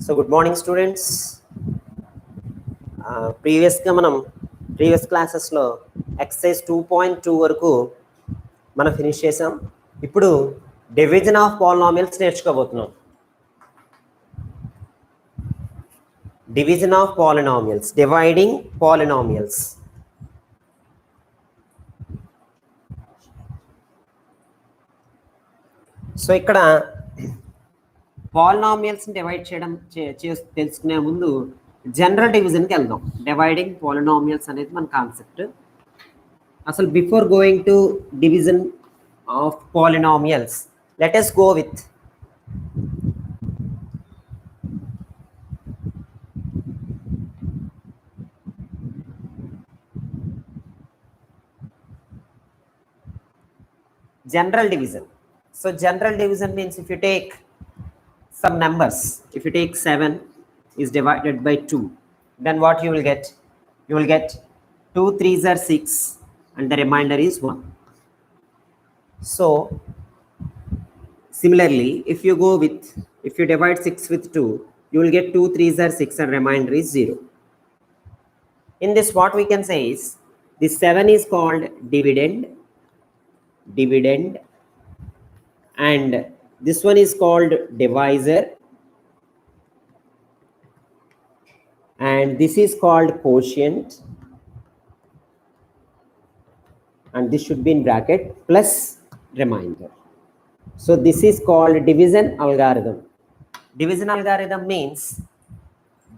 So good morning students. Previous classes లో exercise 2.2 వరకు మనం ఫినిష్ చేసాం. ఇప్పుడు డివిజన్ ఆఫ్ పాలినామియల్స్ నేర్చుకోబోతున్నాం. Division of polynomials, dividing polynomials. So ఇక్కడ పాలినామియల్స్ ని డివైడ్ చేయడం తెలుసుకునే ముందు జనరల్ డివిజన్కి వెళ్దాం. డివైడింగ్ పాలినామియల్స్ అనేది మన కాన్సెప్ట్. అసలు before going to division of polynomials, let us go with general division. So general division means if you take some numbers, if you take 7 is divided by 2, then what you will get? You will get 2 3s are 6 and the remainder is 1. So similarly, if you divide 6 with 2, you will get 2 3s are 6 and remainder is 0. In this, what we can say is this 7 is called dividend, and this one is called divisor, and this is called quotient, and this should be in bracket, plus remainder. So this is called division algorithm. Division algorithm means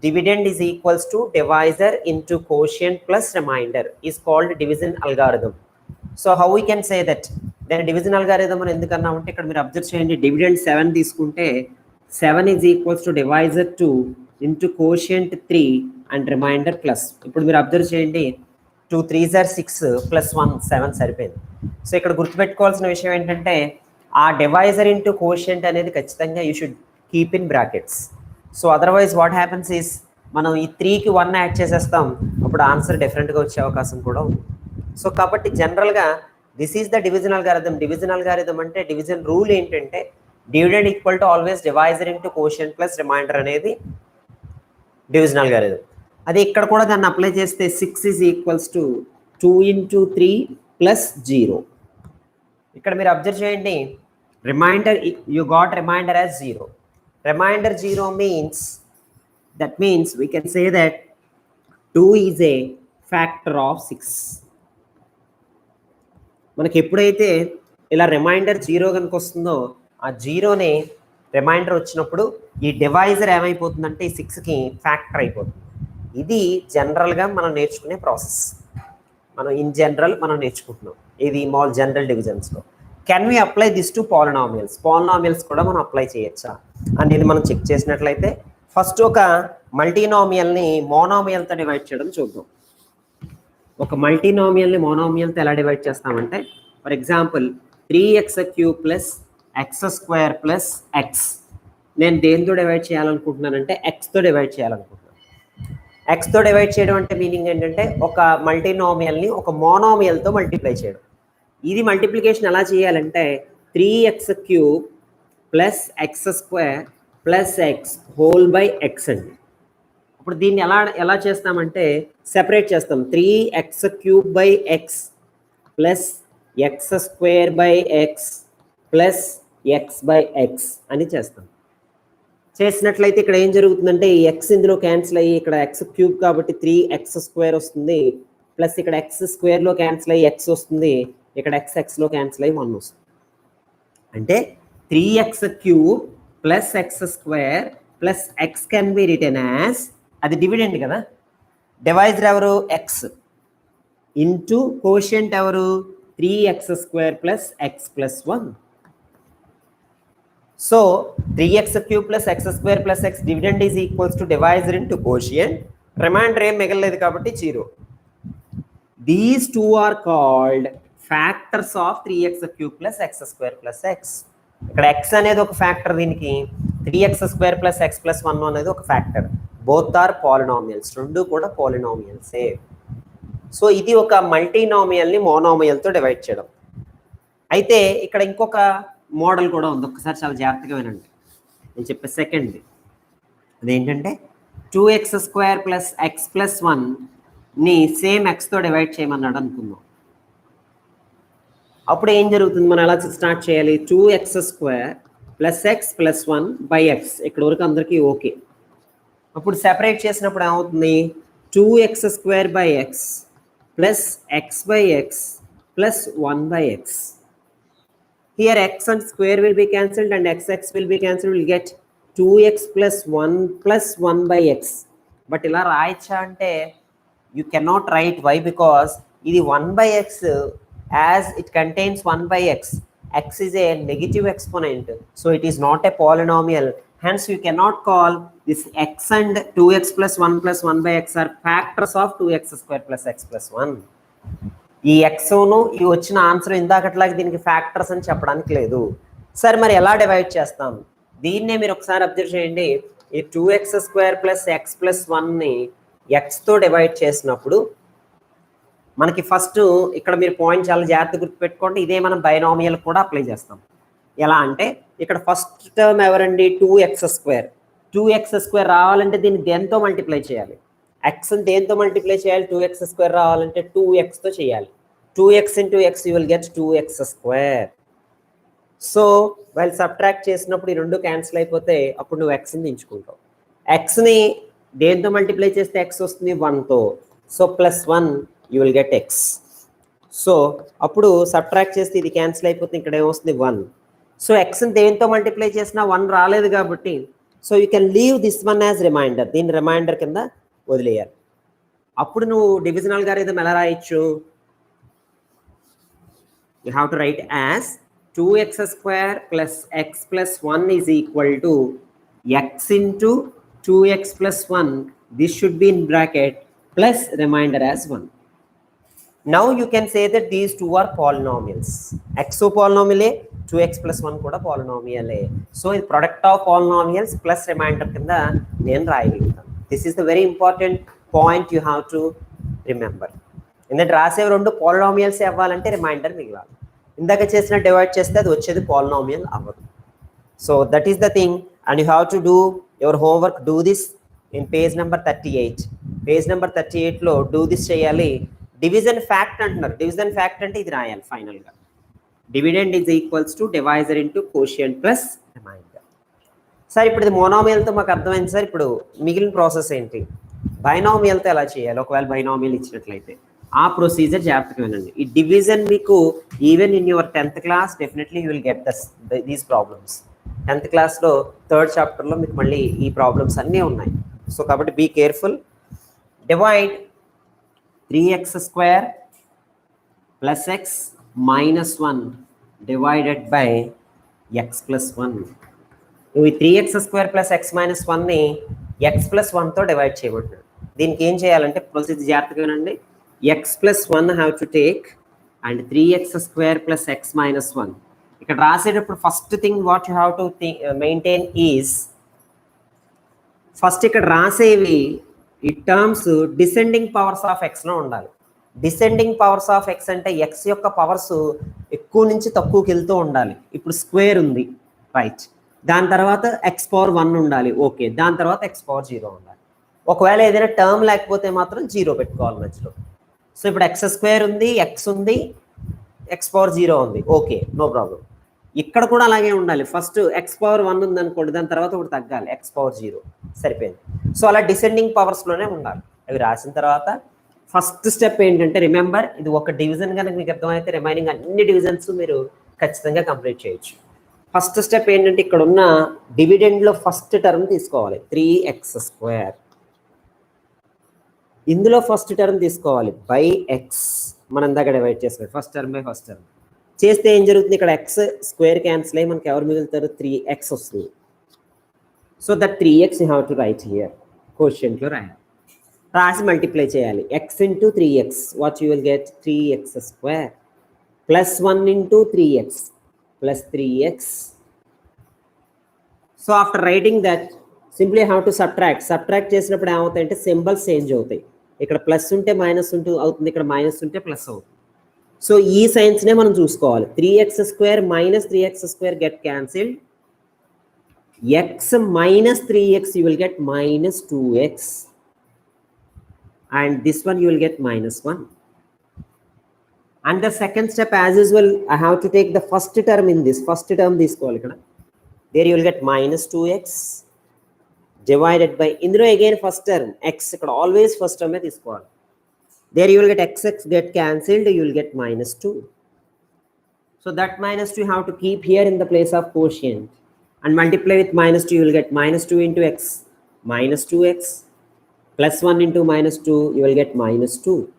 dividend is equals to divisor into quotient plus remainder is called division algorithm. So how we can say that? Then division algorithm అని ఎందుకన్నా ఉంటే ఇక్కడ మీరు observe చేయండి, dividend 7 తీసుకుంటే 7 is equals to divisor 2 into quotient 3 and remainder plus. ఇప్పుడు మీరు observe చేయండి, 2 3s are 6 plus 1 7 సరిపోయింది. సో ఇక్కడ గుర్తుపెట్టుకోవాల్సిన విషయం ఏంటంటే ఆ డివైజర్ ఇంటూ కోషియంట్ అనేది ఖచ్చితంగా you should keep in brackets. So otherwise what happens is మనం ఈ 3కి 1 యాడ్ చేసేస్తాం, అప్పుడు ఆన్సర్ డిఫరెంట్గా వచ్చే అవకాశం కూడా ఉంది. సో కాబట్టి జనరల్గా this is the division algorithm. Division algorithm అంటే డివిజన్ రూల్ ఏంటంటే dividend equal to always divisor into quotient plus remainder అనేది డివిజన్ అల్గారిథం. అది ఇక్కడ కూడా దాన్ని అప్లై చేస్తే 6 is equals to 2 into 3 plus 0. ఇక్కడ మీరు అబ్జర్వ్ చేయండి, remainder you got remainder as 0. Remainder 0 means that means we can say that 2 is a factor of 6. మనకి ఎప్పుడైతే ఇలా రిమైండర్ 0 కనుక వస్తుందో ఆ 0నే రిమైండర్ వచ్చినప్పుడు ఈ డివైజర్ ఏమైపోతుందంటే ఈ 6కి ఫ్యాక్టర్ అయిపోతుంది. ఇది జనరల్గా మనం నేర్చుకునే ప్రాసెస్. మనం ఇన్ జనరల్ మనం నేర్చుకుంటున్నాం ఇది జనరల్ డివిజన్స్లో. Can we apply this to polynomials? Polynomials కూడా మనం అప్లై చేయొచ్చా అనేది మనం చెక్ చేసినట్లయితే ఫస్ట్ ఒక మల్టీనామియల్ని మోనామియల్తో డివైడ్ చేయడం చూద్దాం. ఒక మల్టీనామియల్ని మోనామియల్తో ఎలా డివైడ్ చేస్తామంటే, for example 3x³ plus x² plus X. నేను దేనితో డివైడ్ చేయాలనుకుంటున్నానంటే ఎక్స్తో డివైడ్ చేయాలనుకుంటున్నాను. ఎక్స్తో డివైడ్ చేయడం అంటే మీనింగ్ ఏంటంటే ఒక మల్టీనామియల్ని ఒక మోనామియల్తో మల్టిప్లై చేయడం. ఇది మల్టిప్లికేషన్ ఎలా చేయాలంటే 3x³ plus x² plus X whole by X అండి. ఇప్పుడు దీన్ని ఎలా చేస్తామంటే సెపరేట్ చేస్తాం. 3x³ by X plus x² by X plus X by X అని చేస్తాం. చేసినట్లయితే ఇక్కడ ఏం జరుగుతుందంటే ఈ ఎక్స్ ఇందులో క్యాన్సిల్ అయ్యి ఇక్కడ x³ కాబట్టి 3x² వస్తుంది, ప్లస్ ఇక్కడ x² క్యాన్సిల్ అయ్యి x వస్తుంది, ఇక్కడ xలో క్యాన్సిల్ అయ్యి 1 వస్తుంది. అంటే 3x³ plus x² plus x can be written as, అది డివిడెండ్ కదా, డివైజర్ ఎవరు ఎక్స్, ఇంటూ కోషియంట్ ఎవరు 3x² plus x plus 1. So 3x³ plus x² plus x dividend is equals to divisor into quotient, remainder ఏం మిగలలేదు కాబట్టి 0. These two are called factors of 3x³ plus x² plus x. ఇక్కడ x అనేది ఒక factor, దీనికి 3x² plus x plus 1 అనేది ఒక factor. Both are polynomials, రెండు కూడా పాలినామియల్సే. సో ఇది ఒక మల్టీనామియల్ని మోనామియల్తో డివైడ్ చేయడం. అయితే ఇక్కడ ఇంకొక మోడల్ కూడా ఉంది, ఒక్కసారి చాలా జాగ్రత్తగా వినండి నేను చెప్పే. సెకండ్ అదేంటంటే 2x² ప్లస్ x ప్లస్ 1ని సేమ్ ఎక్స్తో డివైడ్ చేయమన్నాడు అనుకుందాం. అప్పుడు ఏం జరుగుతుంది, మనం ఎలా స్టార్ట్ చేయాలి? 2x² plus x plus 1/x. ఇక్కడ వరకు అందరికీ ఓకే. అప్పుడు సెపరేట్ చేసినప్పుడు ఏమవుతుంది? 2x² x plus x/x plus 1/x. Here x and square will be cancelled and x will be cancelled. We'll get 2x plus 1 plus 1/x. But ఇలా రాయచ్చా అంటే you cannot write. Why? Because ఇది 1/x as it contains 1/x. X is a negative exponent, so it is not a polynomial. Hence you cannot call this x and 2x plus 1 plus 1/x are factors of 2x² plus x plus 1. ఈ ఎక్స్ను ఈ వచ్చిన answer ఇందాకట్లాగా దీనికి factors అని చెప్పడానికి లేదు. సరే మరి ఎలా డివైడ్ చేస్తాం? దీన్నే మీరు ఒకసారి అబ్జర్వ్ చేయండి. ఈ 2x² ప్లస్ x ప్లస్ 1ని ఎక్స్తో డివైడ్ చేసినప్పుడు మనకి ఫస్ట్ ఇక్కడ మీరు పాయింట్ చాలా జాగ్రత్త గుర్తుపెట్టుకోండి. ఇదే మనం బైనామియల్ కూడా అప్లై చేస్తాం. ఎలా అంటే ఇక్కడ ఫస్ట్ టర్మ్ ఎవరండి? 2x². 2x² రావాలంటే దీన్ని దేంతో మల్టిప్లై చేయాలి? ఎక్స్ని దేంతో మల్టిప్లై చేయాలి? 2x² రావాలంటే 2xతో చేయాలి. 2x into x you will get 2x². So వాళ్ళు సబ్ట్రాక్ట్ చేసినప్పుడు ఈ రెండు క్యాన్సిల్ అయిపోతే అప్పుడు నువ్వు ఎక్స్ని ఎంచుకుంటావు. ఎక్స్ని దేంతో మల్టిప్లై చేస్తే ఎక్స్ వస్తుంది? 1తో. So plus 1 you will get x. So అప్పుడు సబ్ట్రాక్ట్ చేస్తే ఇది క్యాన్సిల్ అయిపోతే ఇక్కడ ఏమొస్తుంది? 1. సో ఎక్స్ని దేంతో మల్టిప్లై చేసినా 1 రాలేదు కాబట్టి so you can leave this one as remainder. దీన్ని రిమైండర్ కింద వదిలేయాలి. అప్పుడు నువ్వు డివిజనల్ గారిథం ఎలా రాయొచ్చు? You have to write as 2x² plus x plus 1 is equal to x into 2x plus 1. This should be in bracket plus remainder as 1. Now you can say that these two are polynomials. X polynomial, 2x plus 1 kuda polynomial. So in product of polynomials plus remainder kinda nenu rayagలుగుతాను. This is the very important point you have to remember. ఎందుకంటే రాసేవి రెండు polynomials అవ్వాలంటే reminder మిగలాలి. ఇందాక చేసిన divide చేస్తే అది వచ్చేది polynomial అవ్వదు. So that is the thing and you have to do your homework. Do this in page number 38. Page number 38లో డూ దిస్ చేయాలి. డివిజన్ ఫ్యాక్ట్ అంటున్నారు. డివిజన్ ఫ్యాక్ట్ అంటే ఇది రాయాలి ఫైనల్గా. Dividend is equals to divisor into quotient plus remainder. Sir ఇప్పుడు ఇది మోనామియల్తో మాకు అర్థమైంది సార్. ఇప్పుడు మిగిలిన ప్రాసెస్ ఏంటి? బైనామియల్తో ఎలా చేయాలి? ఒకవేళ బైనామియల్ ఇచ్చినట్లయితే ఆ ప్రొసీజర్ జాగ్రత్తగా వినండి. ఈ డివిజన్ మీకు even in your 10th class definitely you will get these problems. 10th క్లాస్లో 3rd చాప్టర్లో మీకు మళ్ళీ ఈ ప్రాబ్లమ్స్ అన్నీ ఉన్నాయి. సో కాబట్టి be careful. Divide 3x² plus x minus 1 divided by x plus 1. నువ్వు ఈ 3x² ప్లస్ x మైనస్ 1ని x ప్లస్ 1తో డివైడ్ చేయబడుతుంది. దీనికి ఏం చేయాలంటే ప్రొసీజర్ జాగ్రత్తగా వినండి. x plus 1 have to take and 3x² plus x minus 1. ఇక్కడ రాసేటప్పుడు first thing what you have to maintain is first ఇక్కడ రాసేవి ఈ టర్మ్స్ డిసెండింగ్ పవర్స్ ఆఫ్ ఎక్స్లో ఉండాలి. డిసెండింగ్ పవర్స్ ఆఫ్ ఎక్స్ అంటే ఎక్స్ యొక్క పవర్స్ ఎక్కువ నుంచి తక్కువకి వెళ్తూ ఉండాలి. ఇప్పుడు స్క్వేర్ ఉంది రైట్, దాని తర్వాత x⁴1 ఉండాలి ఓకే, దాని తర్వాత x⁴0 ఉండాలి. ఒకవేళ ఏదైనా టర్మ్ లేకపోతే మాత్రం 0 పెట్టుకోవాలి మధ్యలో. సో ఇప్పుడు x² ఉంది, x ఉంది, x⁴0 ఉంది ఓకే నో ప్రాబ్లం. ఇక్కడ కూడా అలాగే ఉండాలి. ఫస్ట్ x⁴1 ఉంది అనుకోండి, దాని తర్వాత ఒకటి తగ్గాలి x⁴0 సరిపోయింది. సో అలా డిసెండింగ్ పవర్స్లోనే ఉండాలి. అవి రాసిన తర్వాత ఫస్ట్ స్టెప్ ఏంటంటే రిమెంబర్ ఇది ఒక డివిజన్ కనుక మీకు అర్థమైతే రిమైనింగ్ అన్ని డివిజన్స్ మీరు ఖచ్చితంగా కంప్లీట్ చేయొచ్చు. ఫస్ట్ స్టెప్ ఏంటంటే ఇక్కడ ఉన్న డివిడెండ్లో ఫస్ట్ టర్మ్ తీసుకోవాలి 3x². ఇందులో ఫస్ట్ టర్మ్ తీసుకోవాలి బై ఎక్స్. మనం ఇందాక డివైడ్ చేసుకోవాలి first term by first term చేస్తే ఏం జరుగుతుంది? ఇక్కడ ఎక్స్ స్క్వేర్ క్యాన్సిల్ అయ్యి మనకి ఎవరు మిగులుతారు? 3x వస్తుంది. So that 3x you have to right here. క్వశ్చన్లో రాయాలి, రాసి మల్టిప్లై చేయాలి. x into 3x what you will get? 3x² plus 1 into 3x plus 3x. So after writing that simply have to subtract చేసినప్పుడు ఏమవుతాయంటే symbols change అవుతాయి. ఇక్కడ plus ఉంటే minus అవుతుంది, ఇక్కడ మైనస్ ఉంటే ప్లస్ అవుతుంది. సో ఈ సైన్స్నే మనం చూసుకోవాలి. 3x² minus 3x² get cancelled. x minus 3x, you will get minus 2x. And this one you will get minus 1. And the second step, as usual, I have to take the first term in this. First term this call. There you will get minus 2x divided by, again first term, x, always first term is called. There you will get x get cancelled, you will get minus 2. So that minus 2 you have to keep here in the place of quotient and multiply with minus 2, you will get minus 2 into x, minus 2x, plus 1 into minus 2, you will get minus 2.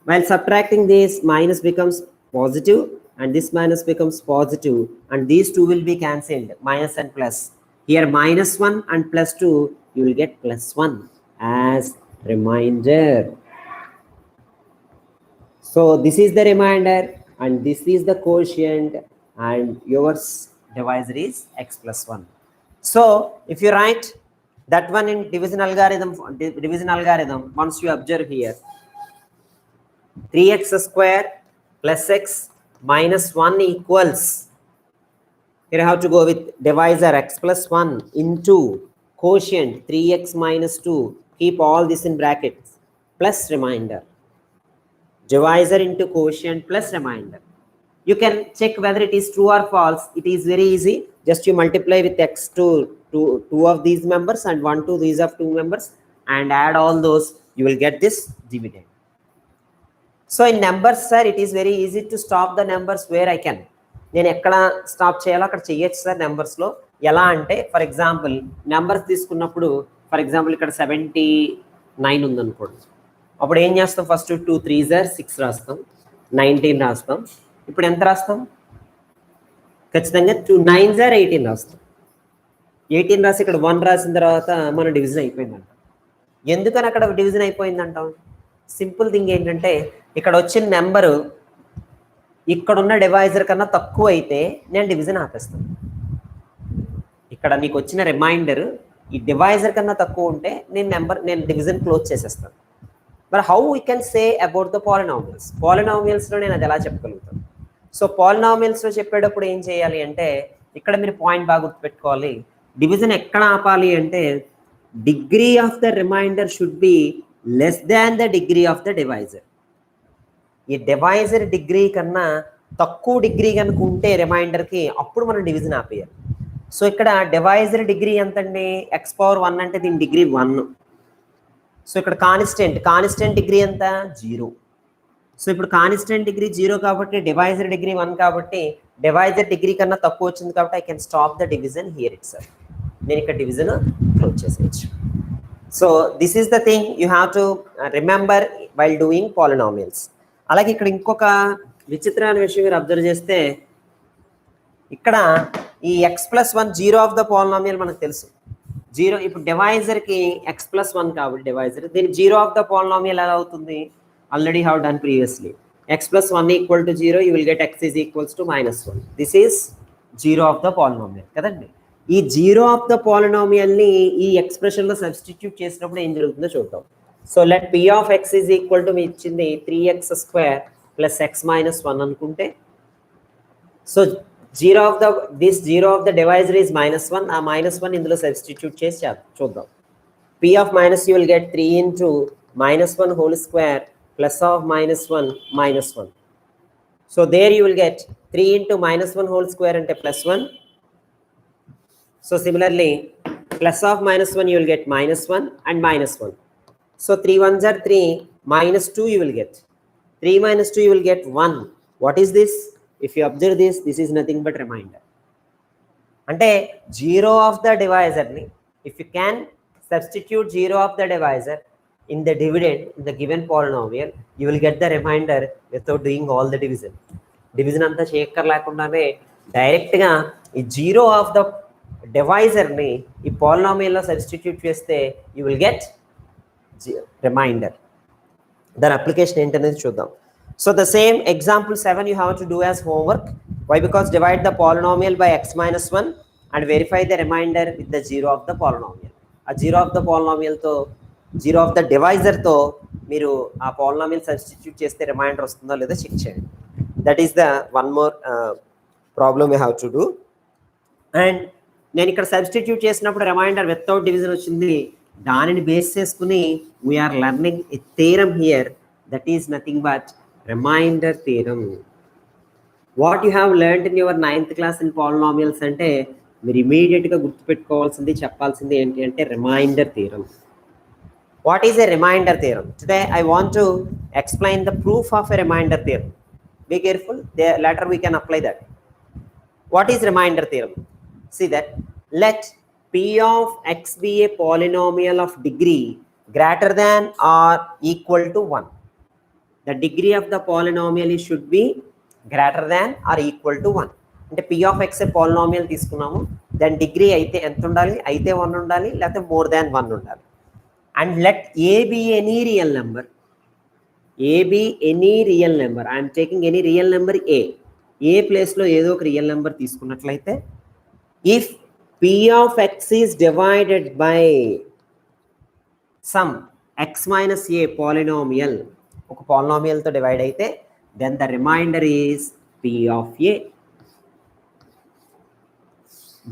While subtracting this, minus becomes positive and this minus becomes positive and these two will be cancelled, minus and plus. Here minus 1 and plus 2, you will get plus 1 as remainder. So this is the remainder and this is the quotient and yours divisor is x plus 1. So if you write that one in division algorithm, once you observe here, 3x square plus x minus 1 equals, here I have to go with divisor x plus 1 into quotient 3x minus 2, keep all this in brackets, plus remainder. Divisor into quotient plus remainder. You can check whether it is true or false. It is very easy. Just you multiply with x to two of these members and 1 to these of 2 members and add all those. You will get this dividend. So in numbers, sir, it is very easy to stop the numbers where I can. నేను ఎక్కడ stop చేయాలో అక్కడ చేయొచ్చు sir నెంబర్స్లో. ఎలా అంటే for example numbers తీసుకున్నప్పుడు for example ఇక్కడ 79 ఉందనుకోండి. అప్పుడు ఏం చేస్తాం, ఫస్ట్ 2 3s 6 రాస్తాం, 19 రాస్తాం. ఇప్పుడు ఎంత రాస్తాం, ఖచ్చితంగా 2 9s 18 రాస్తాం. 18 రాసి ఇక్కడ 1 రాసిన తర్వాత మన డివిజన్ అయిపోయిందంట. ఎందుకని అక్కడ డివిజన్ అయిపోయిందంటాం? సింపుల్ థింగ్ ఏంటంటే ఇక్కడ వచ్చిన నెంబరు ఇక్కడున్న డివైజర్ కన్నా తక్కువ అయితే నేను డివిజన్ ఆపేస్తాను. ఇక్కడ నీకు వచ్చిన రిమైండర్ ఈ డివైజర్ కన్నా తక్కువ ఉంటే నేను డివిజన్ క్లోజ్ చేసేస్తాను. మరి how we can say about the polynomials? పాలినామియల్స్లో నేను అది ఎలా చెప్పగలుగుతాను? సో పాలినామియల్స్లో చెప్పేటప్పుడు ఏం చేయాలి అంటే ఇక్కడ మీరు పాయింట్ బాగా గుర్తుపెట్టుకోవాలి. డివిజన్ ఎక్కడ ఆపాలి అంటే degree of the remainder should be less than the degree of the divisor. ఈ డివైజర్ డిగ్రీ కన్నా తక్కువ డిగ్రీ కనుక ఉంటే రిమైండర్కి అప్పుడు మనం డివిజన్ ఆపేయాలి. సో ఇక్కడ డివైజర్ డిగ్రీ ఎంతండి? x పవర్ 1 అంటే దీని డిగ్రీ 1. సో ఇక్కడ కాన్స్టెంట్ డిగ్రీ ఎంత? 0. సో ఇప్పుడు కాన్స్టెంట్ డిగ్రీ 0 కాబట్టి డివైజర్ డిగ్రీ 1 కాబట్టి డివైజర్ డిగ్రీ కన్నా తక్కువ వచ్చింది కాబట్టి I can stop the division here it self. నేను ఇక్కడ డివిజన్ క్లోజ్ చేసేయచ్చు. So this is the thing you have to remember while doing polynomials. అలాగే ఇక్కడ ఇంకొక విచిత్రమైన విషయం మీరు అబ్జర్వ్ చేస్తే ఇక్కడ ఈ x plus 1 zero of the polynomial మనకు తెలుసు. 0 ఇప్పుడు డివైజర్కి x ప్లస్ 1 కాబట్టి డివైజర్ దీని జీరో ఆఫ్ ద పాలినామియల్ ఎలా అవుతుంది? Already have done previously. x plus 1 equal to 0, you will get x is equals to -1. This is zero of the polynomial కదండి. ఈ zero of the పాలినామియల్ని ఈ ఎక్స్ప్రెషన్లో substitute చేసినప్పుడు ఏం జరుగుతుందో చూద్దాం. So let p of x is equal to మీ ఇచ్చింది 3x square plus x minus 1 అనుకుంటే, so zero of the divisor is -1. ఆ -1 ఇందులో సబ్స్టిట్యూట్ చేసి చూద్దాం. p of minus you will get 3 into -1 whole square plus of -1. So there you will get 3 into -1 whole square అంటే +1. So similarly plus of -1 you will get -1 and -1. So 3 1s are 3, -2 you will get. 3 minus 2 you will get 1. What is this? If you observe this, this is nothing but remainder. అంటే zero of the డివైజర్ని if you can substitute zero of the divisor in the dividend in the given polynomial, you will get the remainder without doing all the division. Division అంతా చేయక్కర్ లేకుండానే డైరెక్ట్గా ఈ zero of the డివైజర్ని ఈ పాలినామియల్లో substitute చేస్తే you will get reminder. దాని application ఏంటనేది చూద్దాం. So the same example 7 you have to do as homework. Why? Because divide the polynomial by x minus 1 and verify the remainder with the zero of the polynomial. ఆ zero of the పాలినామియల్తో zero of the డివైజర్తో మీరు ఆ polynomial substitute చేస్తే reminder వస్తుందో లేదో check చేయండి. That is the one more problem you have to do. And నేను ఇక్కడ సబ్స్టిట్యూట్ చేసినప్పుడు రిమైండర్ వితౌట్ డివిజన్ వచ్చింది. దానిని బేస్ చేసుకుని we are learning a theorem here that is nothing but remainder theorem. What you have learned in your 9th class in polynomials అంటే మీరు ఇమీడియట్గా గుర్తుపెట్టుకోవాల్సింది చెప్పాల్సింది ఏంటి అంటే remainder theorem. What is a remainder theorem? Today I want to explain the proof of a remainder theorem. Be careful, later we can apply that. What is remainder theorem? See that let p of x be a polynomial of degree greater than or equal to 1. The degree of the polynomial should be greater than or equal to 1. అంటే p of x a polynomial తీసుకున్నాము, దాని degree అయితే ఎంత ఉండాలి? అయితే 1 ఉండాలి, లేకపోతే more than 1 ఉండాలి. And let a be any real number. A be any real number. I am taking any real number a. A place లో ఏదో ఒక రియల్ నెంబర్ తీసుకున్నట్లయితే if p of x is divided by some x minus a polynomial, ఒక polynomial తో divide అయితే then the remainder is p of a.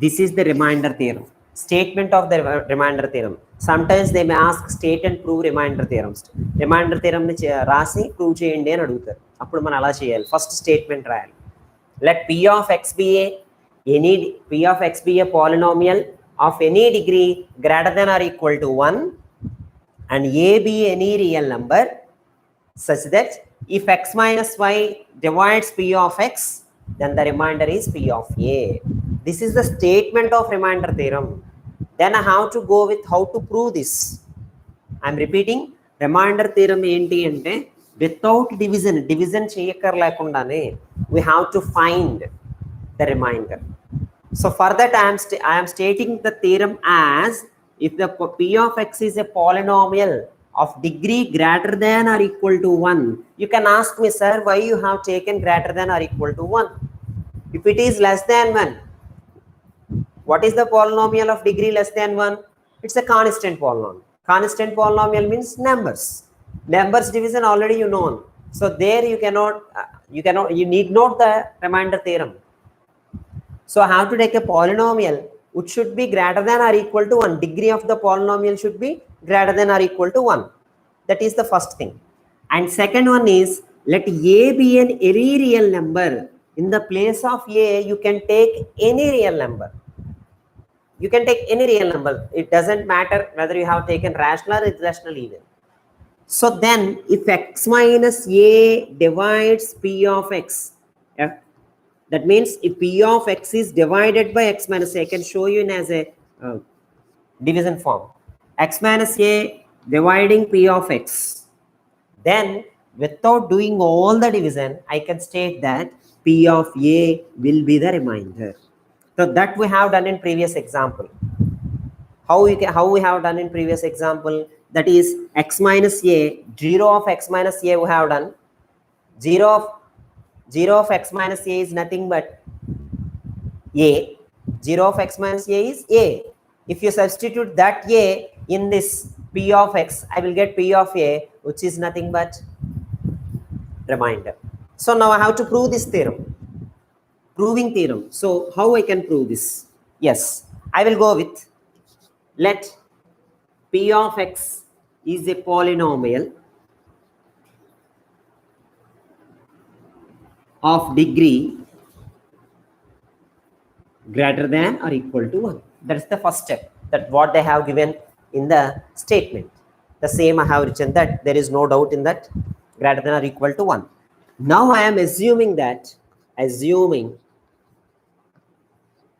This is the remainder theorem. Statement of the remainder theorem. Sometimes they may ask state and prove remainder theorems. Remainder theorem ని రాసి prove చేయండి అని అడుగుతారు. అప్పుడు మనం అలా చేయాలి. ఫస్ట్ స్టేట్మెంట్ రాయాలి. Let p of x be a polynomial of any degree greater than or equal to 1 and a be any real number such that if x minus y divides p of x, then the remainder is p of a. This is the statement of remainder theorem. Then I have to go with how to prove this. I am repeating, remainder theorem ఏంటి అంటే without division చేయక్కర్లేకుండానే we have to find the remainder. So for that I am stating the theorem as if the p of x is a polynomial of degree greater than or equal to 1. You can ask me, sir, why you have taken greater than or equal to 1? If it is less than 1, what is the polynomial of degree less than 1? It's a constant polynomial. Constant polynomial means numbers. Numbers division already you know. So there you need not the remainder theorem. So I have to take a polynomial which should be greater than or equal to 1. Degree of the polynomial should be greater than or equal to 1. That is the first thing. And second one is let a be an any real number. In the place of a, you can take any real number. You can take any real number. It doesn't matter whether you have taken rational or irrational even. So then if x minus a divides p of x, that means if p of x is divided by x minus a, I can show you in as a division form. X minus a dividing p of x. Then without doing all the division, I can state that p of a will be the remainder. So that we have done in previous example. How we have done in previous example? That is x minus a, 0 of x minus a we have done. 0 of x minus a is nothing but a. 0 of x minus a is a. If you substitute that a in this p of x, I will get p of a, which is nothing but remainder. So now I have to prove this theorem. Proving theorem. So how I can prove this? Yes, I will go with let p of x is a polynomial of degree greater than or equal to 1. That is the first step. That what they have given in the statement. The same I have written that there is no doubt in that greater than or equal to 1. Now I am assuming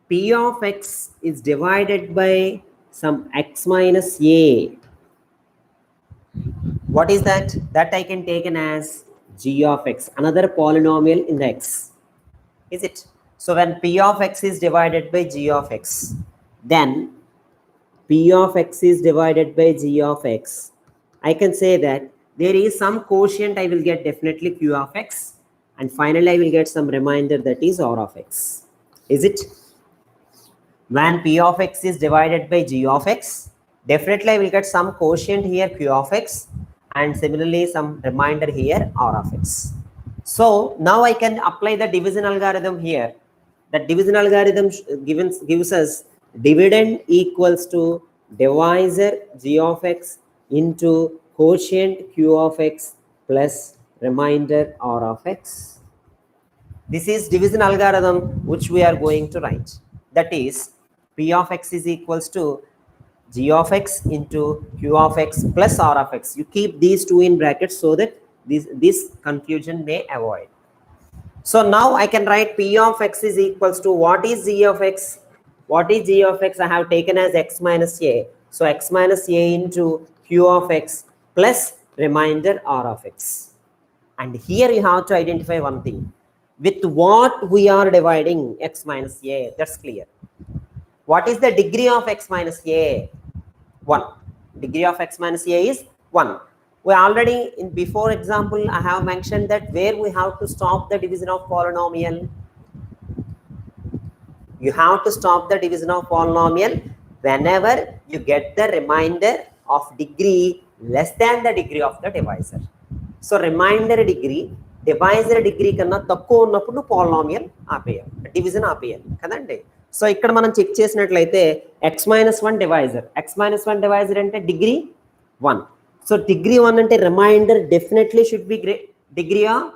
p of x is divided by some x minus a. What is that? That I can take as g of x, another polynomial in the x. Is it? So when p of x is divided by g of x, then p of x is divided by g of x, I can say that there is some quotient I will get definitely q of x, and finally I will get some remainder that is r of x. Is it? When p of x is divided by g of x, definitely I will get some quotient here q of x, and similarly some remainder here r of x. So now I can apply the division algorithm here. The division algorithm gives us dividend equals to divisor g of x into quotient q of x plus remainder r of x. This is division algorithm which we are going to write. That is, p of x is equals to g of x into q of x plus r of x. You keep these two in brackets so that this confusion may avoid. So now I can write p of x is equals to what is g of x? What is g of x? I have taken as x minus a. So x minus a into q of x plus remainder r of x. And here you have to identify one thing. With what we are dividing x minus a? That's clear. What is the degree of x minus a? 1. Degree of x minus a is 1. We already, in before example, I have mentioned that where we have to stop the division of polynomial. You have to stop the division of polynomial whenever you get the remainder of degree less than the degree of the divisor. So remainder degree, divisor degree కన్నా తక్కువ ఉన్నప్పుడు polynomial ఆపేయాలి, division ఆపేయాలి కదండి. So ఇక్కడ మనం check చేసినట్లయితే x minus 1 divisor, x minus 1 divisor అంటే డిగ్రీ 1. సో డిగ్రీ 1 అంటే remainder definitely should be degree of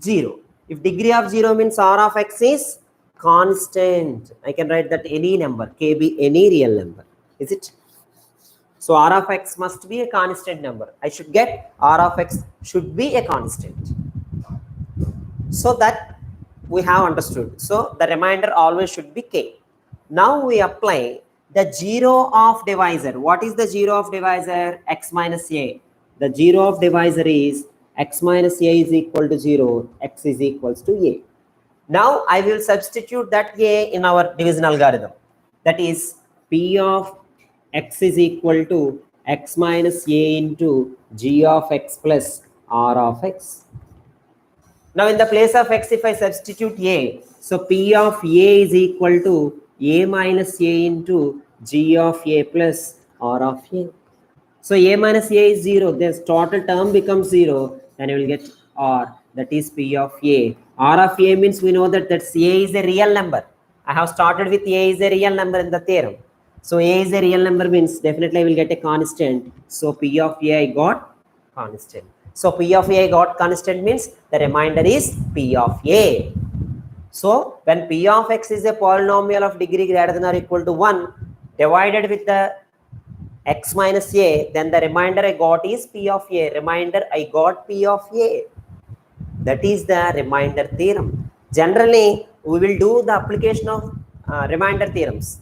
0. If degree of 0 means r of x is constant, I can write that any number, k be any real number, is it? So r of x must be a constant number. I should get r of x should be a constant. So that we have understood. So the remainder always should be k. Now we apply the 0 of divisor. What is the 0 of divisor? X minus a. The 0 of divisor is x minus a is equal to 0, x is equals to a. Now I will substitute that a in our division algorithm. That is p of x is equal to x minus a into g of x plus r of x. Now in the place of x, if I substitute a, so p of a is equal to a minus a into g of a plus r of a. So a minus a is 0, this total term becomes 0, then you will get r, that is p of a. R of a means we know that that's a is a real number. I have started with a is a real number in the theorem. So a is a real number means definitely I will get a constant. So p of a I got constant. So p of a I got constant means the remainder is p of a. So when p of x is a polynomial of degree greater than or equal to 1 divided with the x minus a, then the remainder I got is p of a. Remainder I got p of a. That is the remainder theorem. Generally, we will do the application of remainder theorems,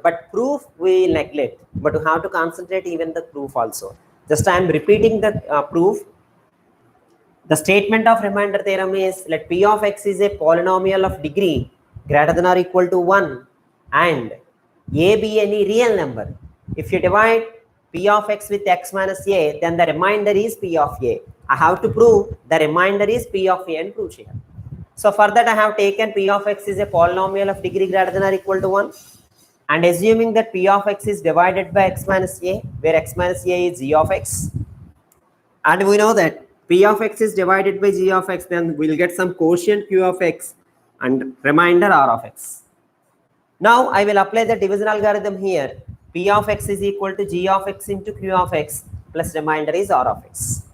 but proof we neglect. But we have to concentrate even the proof also. Just I am repeating the proof. The statement of remainder theorem is let p of x is a polynomial of degree greater than or equal to 1 and a be any real number. If you divide p of x with x minus a, then the remainder is p of a. I have to prove the remainder is p of a and prove here. So for that I have taken p of x is a polynomial of degree greater than or equal to 1 and assuming that p of x is divided by x minus a, where x minus a is g of x, and we know that p of x is divided by g of x, then we'll get some quotient q of x and remainder r of x. Now I will apply the division algorithm here. P of x is equal to g of x into q of x plus remainder is r of x.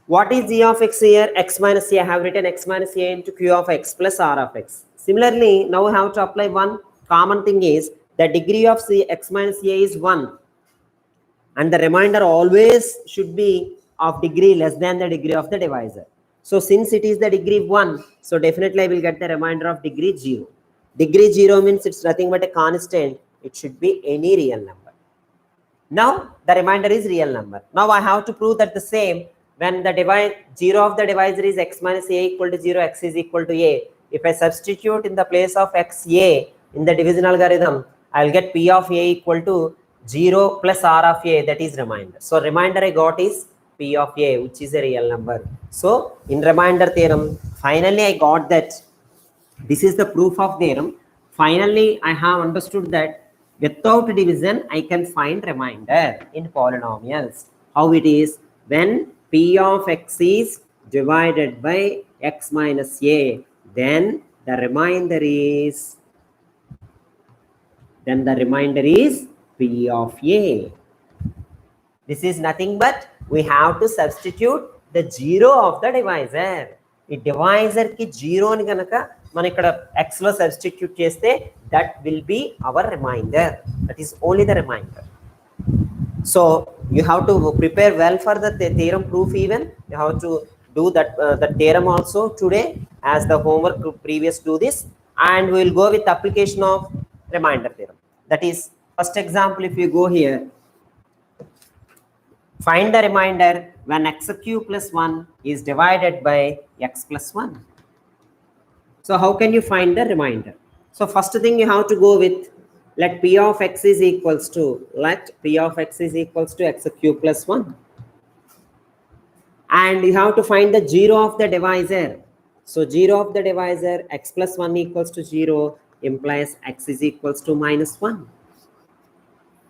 What is g of x here? X minus a. I have written x minus a into q of x plus r of x. Similarly, now we have to apply one common thing is the degree of x minus a is 1 and the remainder always should be of degree less than the degree of the divisor. So since it is the degree 1, so definitely I will get the remainder of degree 0. Degree 0 means it's nothing but a constant. It should be any real number. Now the remainder is real number. Now I have to prove that the same when the 0 of the divisor is x minus a equal to 0, x is equal to a. If I substitute in the place of x a in the division algorithm, I will get p of a equal to 0 plus r of a, that is remainder. So remainder I got is p of a, which is a real number. So in remainder theorem, finally I got that this is the proof of theorem. Finally, I have understood that without division, I can find remainder in polynomials. How it is? When p of x is divided by x minus a, then the remainder is then the remainder is P of A. This is nothing but we have to substitute the zero of the divisor. The divisor ki zero ni ganaka man ikkada x lo substitute cheste, that will be our remainder. That is only the remainder. So you have to prepare well for the theorem proof. Even you have to do that the theorem also today as the homework to previous do this, and we will go with application of remainder theorem. That is first example. If you go here, find the remainder when x cube plus 1 is divided by x plus 1. So how can you find the remainder? So first thing you have to go with, let P of x is equals to, let P of x is equals to x cube plus 1. And you have to find the zero of the divisor. So zero of the divisor, x plus 1 equals to 0, implies x is equals to minus 1.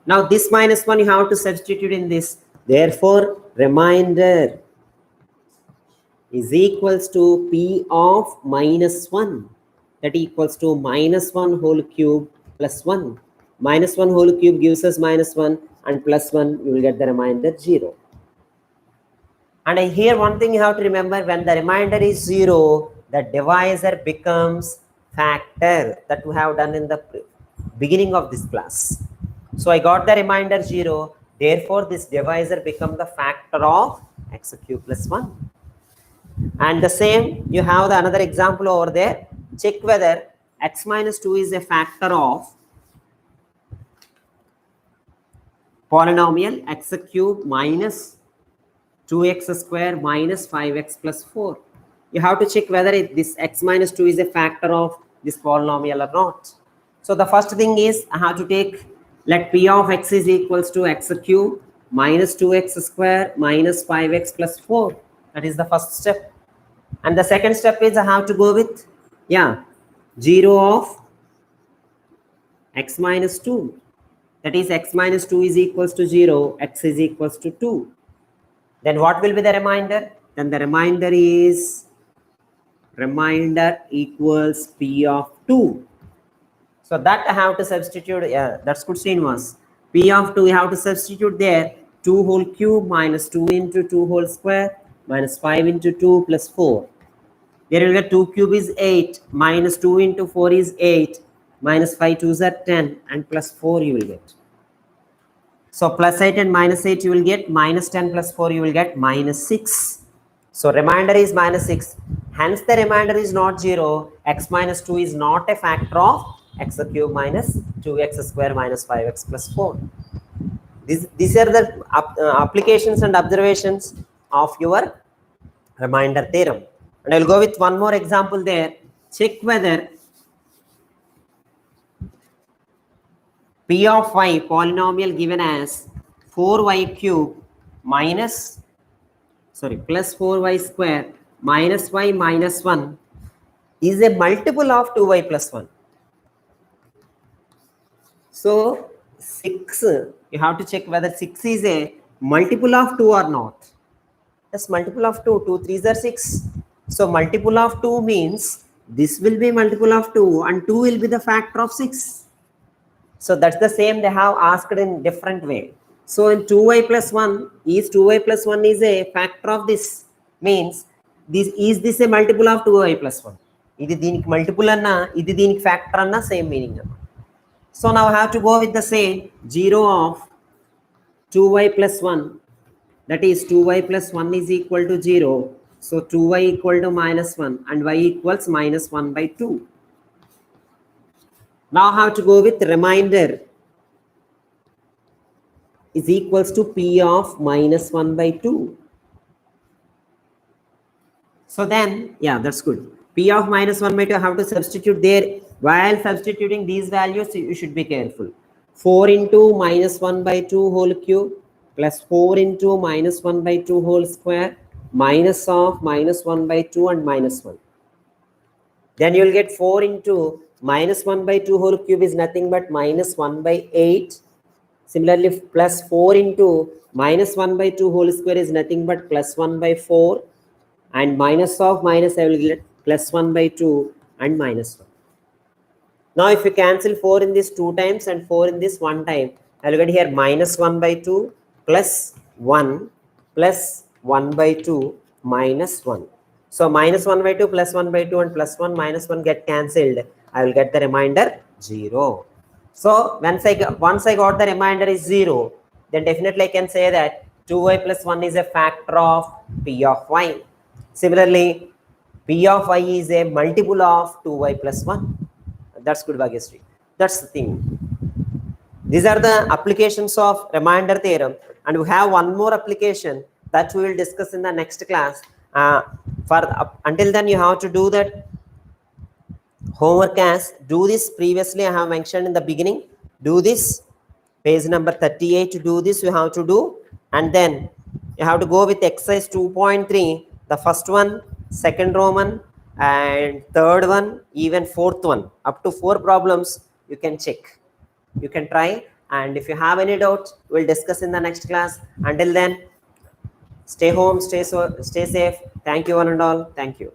Now this minus 1 you have to substitute in this. Therefore, remainder is equals to P of minus 1. That equals to minus 1 whole cube plus 1. Minus 1 whole cube gives us minus 1, and plus 1 you will get the remainder 0. And here one thing you have to remember, when the remainder is 0, the divisor becomes factor, that we have done in the beginning of this class. So I got the remainder 0, therefore this divisor becomes the factor of x cube plus 1. And the same, you have the another example over there. Check whether x minus 2 is a factor of polynomial x cube minus 2x square minus 5x plus 4. You have to check whether this x minus 2 is a factor of this polynomial or not. So the first thing is I have to take, let P of x is equals to x cube minus 2x square minus 5x plus 4. That is the first step. And the second step is I have to go with, 0 of x minus 2. That is x minus 2 is equals to 0, x is equals to 2. Then what will be the remainder? Then the remainder is, remainder equals P of 2. So that I have to substitute, that's good Srinivas. P of 2 we have to substitute there, 2 whole cube minus 2 into 2 whole square minus 5 into 2 plus 4. There will get 2 cube is 8, minus 2 into 4 is 8, minus 5 2s are 10, and plus 4 you will get. So plus 8 and minus 8 you will get, minus 10 plus 4 you will get minus 6. So remainder is minus 6. Hence the remainder is not 0. X minus 2 is not a factor of x cube minus 2x square minus 5x plus 4. These are the applications and observations of your remainder theorem. And I will go with one more example there. Check whether P of y polynomial given as 4y cube minus, plus 4y square minus y minus 1 is a multiple of 2y plus 1. So 6, you have to check whether 6 is a multiple of 2 or not. Yes, multiple of 2, 2 3s are 6. So multiple of 2 means this will be multiple of 2 and 2 will be the factor of 6. So that's the same they have asked in different way. So in 2y plus 1 is 2y plus 1 is a factor of this, means this is this a multiple of 2y plus 1. Idi deeniki multiple anna, idi deeniki factor anna, same meaning. So now I have to go with the same 0 of 2y plus 1, that is 2y plus 1 is equal to 0. So 2y equal to minus 1 and y equals minus 1 by 2. Now I have to go with remainder is equals to P of minus 1 by 2. So then, that's good. P of minus 1 by 2 I have to substitute there. While substituting these values, you should be careful. 4 into minus 1 by 2 whole cube plus 4 into minus 1 by 2 whole square minus of minus 1 by 2 and minus 1. Then you will get 4 into minus 1 by 2 whole cube is nothing but minus 1 by 8. Similarly, plus 4 into minus 1 by 2 whole square is nothing but plus 1 by 4. And minus of minus I will get plus 1 by 2 and minus 1. Now if you cancel 4 in this 2 times and 4 in this 1 time, I will get here minus 1 by 2 plus 1 plus 1 by 2 minus 1. So minus 1 by 2 plus 1 by 2 and plus 1 minus 1 get cancelled. I will get the remainder 0. So once I got the remainder is 0, then definitely I can say that 2y plus 1 is a factor of p of y. Similarly, p of y is a multiple of 2y plus 1. That's good, Bhagyasri. That's the thing. These are the applications of remainder theorem, and we have one more application that we will discuss in the next class. Until then, you have to do that homework as do this previously. I have mentioned in the beginning. Do this page number 38 to do this. You have to do, and then you have to go with exercise 2.3. The first one, second Roman, and third one, even fourth one. Up to 4 problems you can check. You can try, and if you have any doubts, we'll discuss in the next class. Until then, stay home, stay safe. Thank you one and all. Thank you.